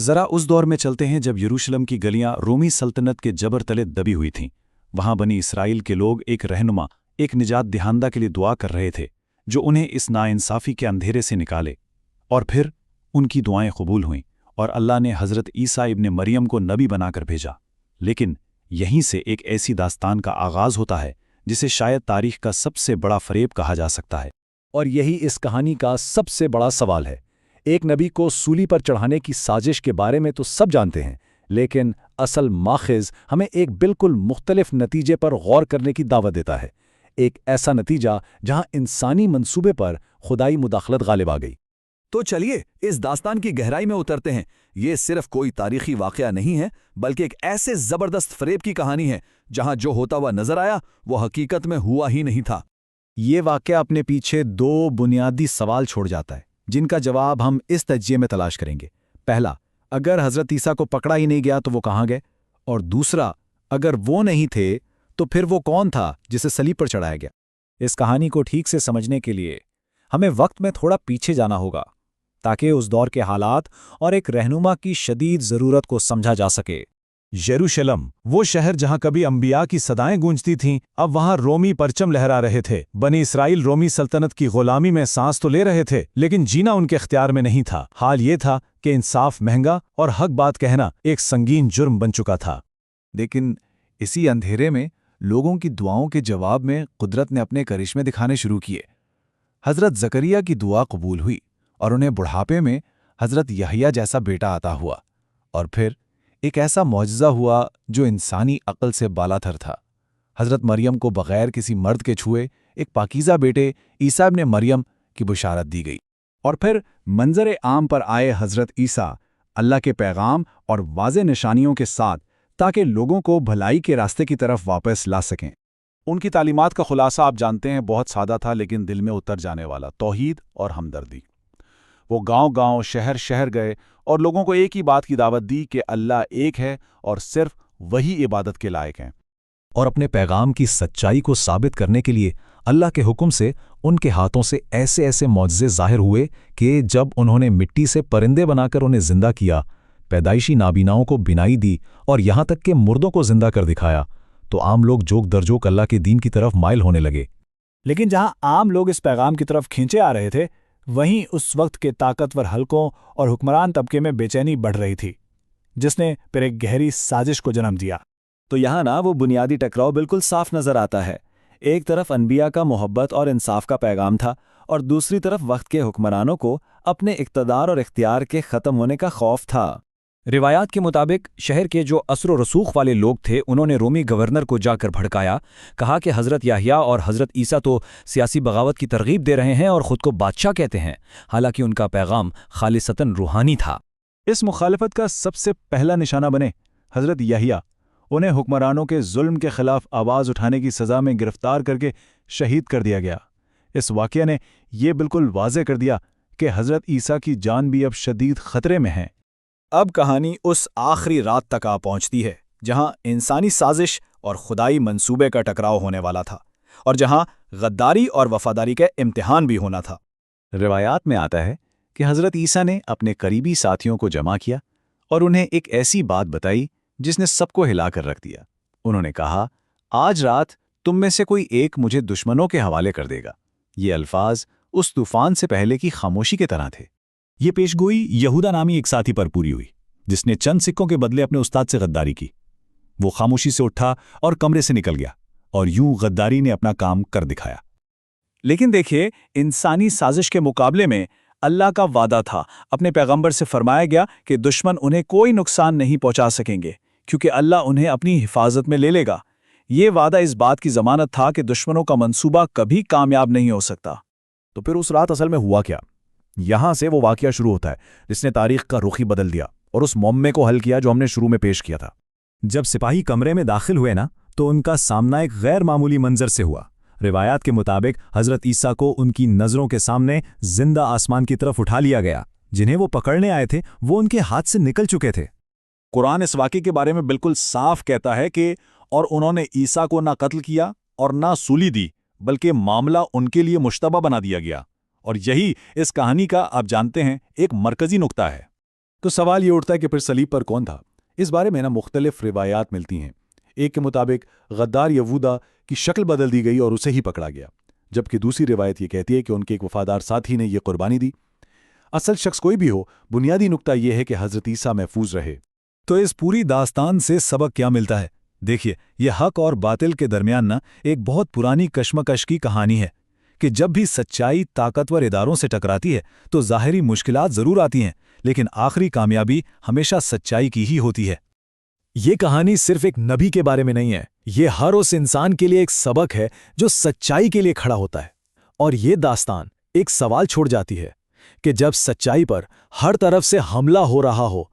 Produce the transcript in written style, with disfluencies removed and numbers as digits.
ذرا اس دور میں چلتے ہیں جب یروشلم کی گلیاں رومی سلطنت کے جبر تلے دبی ہوئی تھیں۔ وہاں بنی اسرائیل کے لوگ ایک رہنما، ایک نجات دہندہ کے لیے دعا کر رہے تھے جو انہیں اس ناانصافی کے اندھیرے سے نکالے۔ اور پھر ان کی دعائیں قبول ہوئیں اور اللہ نے حضرت عیسیٰ ابن مریم کو نبی بنا کر بھیجا۔ لیکن یہیں سے ایک ایسی داستان کا آغاز ہوتا ہے جسے شاید تاریخ کا سب سے بڑا فریب کہا جا سکتا ہے۔ اور یہی اس کہانی کا سب سے بڑا سوال ہے۔ ایک نبی کو سولی پر چڑھانے کی سازش کے بارے میں تو سب جانتے ہیں، لیکن اصل ماخذ ہمیں ایک بالکل مختلف نتیجے پر غور کرنے کی دعوت دیتا ہے، ایک ایسا نتیجہ جہاں انسانی منصوبے پر خدائی مداخلت غالب آ گئی۔ تو چلیے اس داستان کی گہرائی میں اترتے ہیں۔ یہ صرف کوئی تاریخی واقعہ نہیں ہے، بلکہ ایک ایسے زبردست فریب کی کہانی ہے جہاں جو ہوتا ہوا نظر آیا وہ حقیقت میں ہوا ہی نہیں تھا۔ یہ واقعہ اپنے پیچھے دو بنیادی سوال چھوڑ جاتا ہے جن کا جواب ہم اس تجزیے میں تلاش کریں گے۔ پہلا، اگر حضرت عیسیٰ کو پکڑا ہی نہیں گیا تو وہ کہاں گئے؟ اور دوسرا، اگر وہ نہیں تھے تو پھر وہ کون تھا جسے صلیب پر چڑھایا گیا؟ اس کہانی کو ٹھیک سے سمجھنے کے لیے ہمیں وقت میں تھوڑا پیچھے جانا ہوگا تاکہ اس دور کے حالات اور ایک رہنما کی شدید ضرورت کو سمجھا جا سکے۔ یروشلم، وہ شہر جہاں کبھی انبیاء کی صدائیں گونجتی تھیں، اب وہاں رومی پرچم لہرا رہے تھے۔ بنی اسرائیل رومی سلطنت کی غلامی میں سانس تو لے رہے تھے، لیکن جینا ان کے اختیار میں نہیں تھا۔ حال یہ تھا کہ انصاف مہنگا اور حق بات کہنا ایک سنگین جرم بن چکا تھا۔ لیکن اسی اندھیرے میں لوگوں کی دعاؤں کے جواب میں قدرت نے اپنے کرشمے دکھانے شروع کیے۔ حضرت زکریا کی دعا قبول ہوئی اور انہیں بڑھاپے میں حضرت یحییٰ جیسا بیٹا عطا ہوا۔ اور پھر ایک ایسا معجزہ ہوا جو انسانی عقل سے بالا تر تھا۔ حضرت مریم کو بغیر کسی مرد کے چھوئے ایک پاکیزہ بیٹے عیسیٰ ابن مریم کی بشارت دی گئی۔ اور پھر منظر عام پر آئے حضرت عیسیٰ اللہ کے پیغام اور واضح نشانیوں کے ساتھ تاکہ لوگوں کو بھلائی کے راستے کی طرف واپس لا سکیں۔ ان کی تعلیمات کا خلاصہ آپ جانتے ہیں، بہت سادہ تھا لیکن دل میں اتر جانے والا: توحید اور ہمدردی۔ وہ گاؤں گاؤں، شہر شہر گئے اور لوگوں کو ایک ہی بات کی دعوت دی کہ اللہ ایک ہے اور صرف وہی عبادت کے لائق ہیں۔ اور اپنے پیغام کی سچائی کو ثابت کرنے کے لیے اللہ کے حکم سے ان کے ہاتھوں سے ایسے ایسے معجزے ظاہر ہوئے کہ جب انہوں نے مٹی سے پرندے بنا کر انہیں زندہ کیا، پیدائشی نابیناؤں کو بینائی دی اور یہاں تک کہ مردوں کو زندہ کر دکھایا، تو عام لوگ جوک درجوک اللہ کے دین کی طرف مائل ہونے لگے۔ لیکن جہاں عام لوگ اس پیغام کی طرف کھینچے آ رہے تھے، وہیں اس وقت کے طاقتور حلقوں اور حکمران طبقے میں بے چینی بڑھ رہی تھی، جس نے پھر ایک گہری سازش کو جنم دیا۔ تو یہاں وہ بنیادی ٹکراؤ بالکل صاف نظر آتا ہے۔ ایک طرف انبیاء کا محبت اور انصاف کا پیغام تھا، اور دوسری طرف وقت کے حکمرانوں کو اپنے اقتدار اور اختیار کے ختم ہونے کا خوف تھا۔ روایات کے مطابق شہر کے جو اثر و رسوخ والے لوگ تھے انہوں نے رومی گورنر کو جا کر بھڑکایا، کہا کہ حضرت یحییٰ اور حضرت عیسیٰ تو سیاسی بغاوت کی ترغیب دے رہے ہیں اور خود کو بادشاہ کہتے ہیں، حالانکہ ان کا پیغام خالصتاً روحانی تھا۔ اس مخالفت کا سب سے پہلا نشانہ بنے حضرت یحییٰ۔ انہیں حکمرانوں کے ظلم کے خلاف آواز اٹھانے کی سزا میں گرفتار کر کے شہید کر دیا گیا۔ اس واقعے نے یہ بالکل واضح کر دیا کہ حضرت عیسیٰ کی جان بھی اب شدید خطرے میں ہے۔ اب کہانی اس آخری رات تک آ پہنچتی ہے جہاں انسانی سازش اور خدائی منصوبے کا ٹکراؤ ہونے والا تھا، اور جہاں غداری اور وفاداری کا امتحان بھی ہونا تھا۔ روایات میں آتا ہے کہ حضرت عیسیٰ نے اپنے قریبی ساتھیوں کو جمع کیا اور انہیں ایک ایسی بات بتائی جس نے سب کو ہلا کر رکھ دیا۔ انہوں نے کہا، آج رات تم میں سے کوئی ایک مجھے دشمنوں کے حوالے کر دے گا۔ یہ الفاظ اس طوفان سے پہلے کی خاموشی کے طرح تھے۔ یہ پیشگوئی یہودا نامی ایک ساتھی پر پوری ہوئی جس نے چند سکوں کے بدلے اپنے استاد سے غداری کی۔ وہ خاموشی سے اٹھا اور کمرے سے نکل گیا، اور یوں غداری نے اپنا کام کر دکھایا۔ لیکن دیکھیے، انسانی سازش کے مقابلے میں اللہ کا وعدہ تھا۔ اپنے پیغمبر سے فرمایا گیا کہ دشمن انہیں کوئی نقصان نہیں پہنچا سکیں گے کیونکہ اللہ انہیں اپنی حفاظت میں لے لے گا۔ یہ وعدہ اس بات کی ضمانت تھا کہ دشمنوں کا منصوبہ کبھی کامیاب نہیں ہو سکتا۔ تو پھر اس رات اصل میں ہوا کیا؟ یہاں سے وہ واقعہ شروع ہوتا ہے جس نے تاریخ کا رخ ہی بدل دیا اور اس معمے کو حل کیا جو ہم نے شروع میں پیش کیا تھا۔ جب سپاہی کمرے میں داخل ہوئے تو ان کا سامنا ایک غیر معمولی منظر سے ہوا۔ روایات کے مطابق حضرت عیسیٰ کو ان کی نظروں کے سامنے زندہ آسمان کی طرف اٹھا لیا گیا۔ جنہیں وہ پکڑنے آئے تھے وہ ان کے ہاتھ سے نکل چکے تھے۔ قرآن اس واقعے کے بارے میں بالکل صاف کہتا ہے کہ اور انہوں نے عیسیٰ کو نہ قتل کیا اور نہ سولی دی، بلکہ معاملہ ان کے لیے مشتبہ بنا دیا گیا۔ اور یہی اس کہانی کا، آپ جانتے ہیں، ایک مرکزی نقطہ ہے۔ تو سوال یہ اٹھتا ہے کہ پھر صلیب پر کون تھا؟ اس بارے میں مختلف روایات ملتی ہیں۔ ایک کے مطابق غدار یہودا کی شکل بدل دی گئی اور اسے ہی پکڑا گیا، جبکہ دوسری روایت یہ کہتی ہے کہ ان کے ایک وفادار ساتھی نے یہ قربانی دی۔ اصل شخص کوئی بھی ہو، بنیادی نقطہ یہ ہے کہ حضرت عیسیٰ محفوظ رہے۔ تو اس پوری داستان سے سبق کیا ملتا ہے؟ دیکھیے، یہ حق اور باطل کے درمیان ایک بہت پرانی کشمکش کی کہانی ہے کہ جب بھی سچائی طاقتور اداروں سے ٹکراتی ہے تو ظاہری مشکلات ضرور آتی ہیں، لیکن آخری کامیابی ہمیشہ سچائی کی ہی ہوتی ہے۔ یہ کہانی صرف ایک نبی کے بارے میں نہیں ہے، یہ ہر اس انسان کے لیے ایک سبق ہے جو سچائی کے لیے کھڑا ہوتا ہے۔ اور یہ داستان ایک سوال چھوڑ جاتی ہے کہ جب سچائی پر ہر طرف سے حملہ ہو رہا ہو